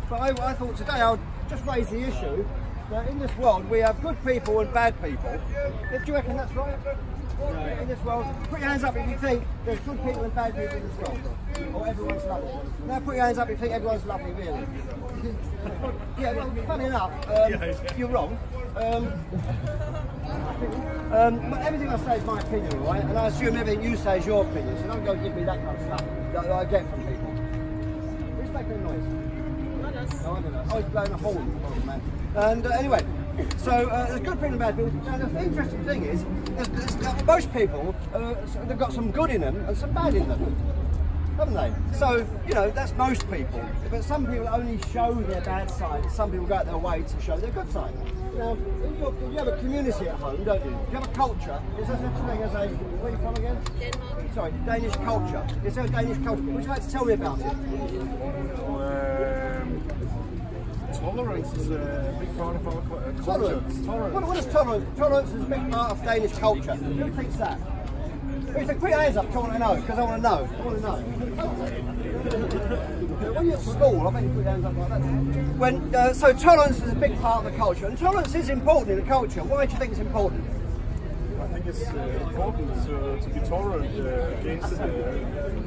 But I thought today I'll just raise the issue that in this world we have good people and bad people. Do you reckon that's right? In this world, put your hands up if you think there's good people and bad people in this world, or everyone's lovely. Now put your hands up if you think everyone's lovely, really. Yeah, well, funny enough, you're wrong. But everything I say is my opinion, right? And I assume everything you say is your opinion, so don't go give me that kind of stuff that I get from people. Who's making a noise? Not us. Oh, I don't know. Oh, he's blowing a horn, oh, man. And anyway, so there's good people and bad people. Now the interesting thing is, most people, they've got some good in them and some bad in them, haven't they? So, you know, that's most people. But some people only show their bad side, and some people go out their way to show their good side. Now, you have a community at home, don't you? You have a culture. Is there such a thing as a, where are you from again? Denmark. Sorry, Danish culture. Is there a Danish culture? Would you like to tell me about it? Tolerance is a big part of our culture. Tolerance? What is tolerance? Tolerance is a big part of Danish culture. Who thinks that? Who thinks? Put your hands up, I want to know, because I want to know. I want to know. When you're at school, I bet you put your hands up like that. So tolerance is a big part of the culture, and tolerance is important in the culture. Why do you think it's important? I think it's important to be tolerant against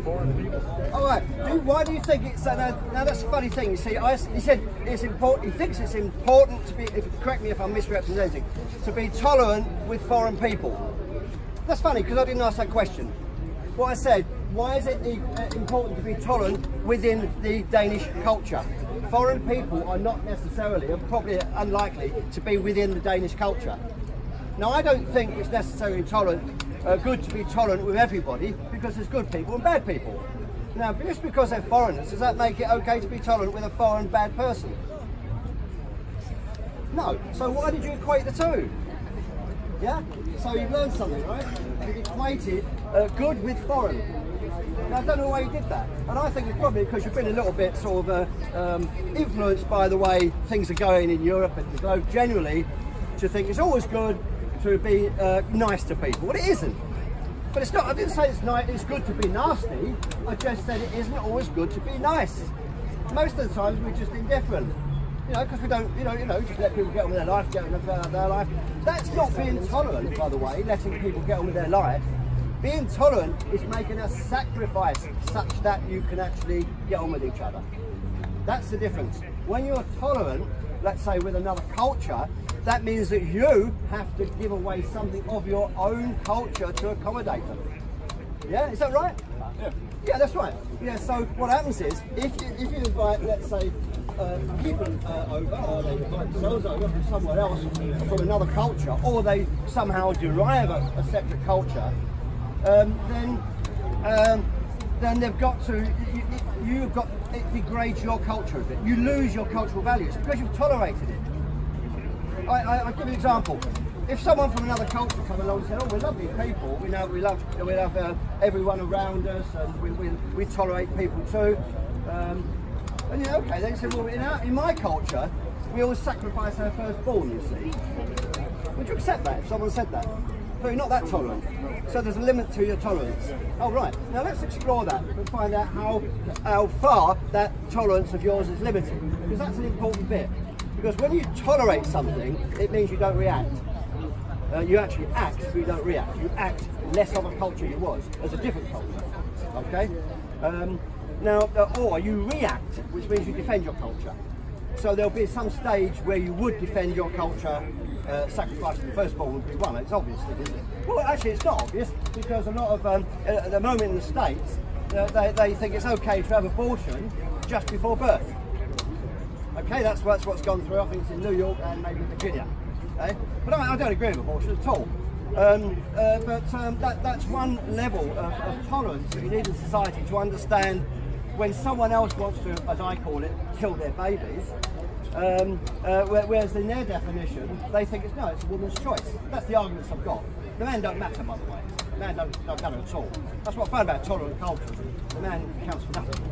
foreign people. All right. Why do you think it's now? That's a funny thing. You see, he said it's important. He thinks it's important to be. Correct me if I'm misrepresenting. To be tolerant with foreign people. That's funny because I didn't ask that question. What I said. Why is it important to be tolerant within the Danish culture? Foreign people are not necessarily, and probably unlikely, to be within the Danish culture. Now, I don't think it's necessarily good to be tolerant with everybody, because there's good people and bad people. Now, just because they're foreigners, does that make it okay to be tolerant with a foreign bad person? No. So why did you equate the two? Yeah? So you've learned something, right? You've equated good with foreign. Now, I don't know why you did that, and I think it's probably because you've been a little bit sort of influenced by the way things are going in Europe and the globe generally, to think it's always good to be nice to people. Well, it isn't. But it's not. I didn't say it's good to be nasty. I just said it isn't always good to be nice. Most of the times we're just indifferent. You know, because we don't, you know, just let people get on with their life, get on with their life. That's not being tolerant, by the way, letting people get on with their life. Being tolerant is making a sacrifice such that you can actually get on with each other. That's the difference. When you're tolerant, let's say with another culture, that means that you have to give away something of your own culture to accommodate them. Yeah, is that right? Yeah. Yeah, that's right. Yeah, so what happens is, if you invite, let's say, people over, or they invite themselves over from somewhere else, from another culture, or they somehow derive a separate culture, then they've got to, it degrades your culture a bit. You lose your cultural values because you've tolerated it. I'll give you an example. If someone from another culture come along and said, "Oh, we're lovely people. We love everyone around us, and we tolerate people too." And yeah, okay. They said, "Well, in my culture, we always sacrifice our firstborn." You see, would you accept that if someone said that? So you're not that tolerant. So there's a limit to your tolerance. Oh, right. Now let's explore that and find out how far that tolerance of yours is limited, because that's an important bit. Because when you tolerate something, it means you don't react. You actually act, but you don't react. You act less of a culture you was, as a different culture. Okay? Or you react, which means you defend your culture. So there'll be some stage where you would defend your culture, sacrificing the firstborn would be one. It's obvious, isn't it? Well, actually, it's not obvious, because a lot of, at the moment in the States, they think it's okay to have abortion just before birth. Okay, that's what's gone through. I think it's in New York and maybe Virginia. Okay? But I don't agree with abortion at all. That's one level of tolerance that you need in society to understand when someone else wants to, as I call it, kill their babies. Whereas in their definition, they think it's a woman's choice. That's the arguments I've got. The man don't matter, by the way. The man don't matter at all. That's what I find about tolerant cultures. The man counts for nothing.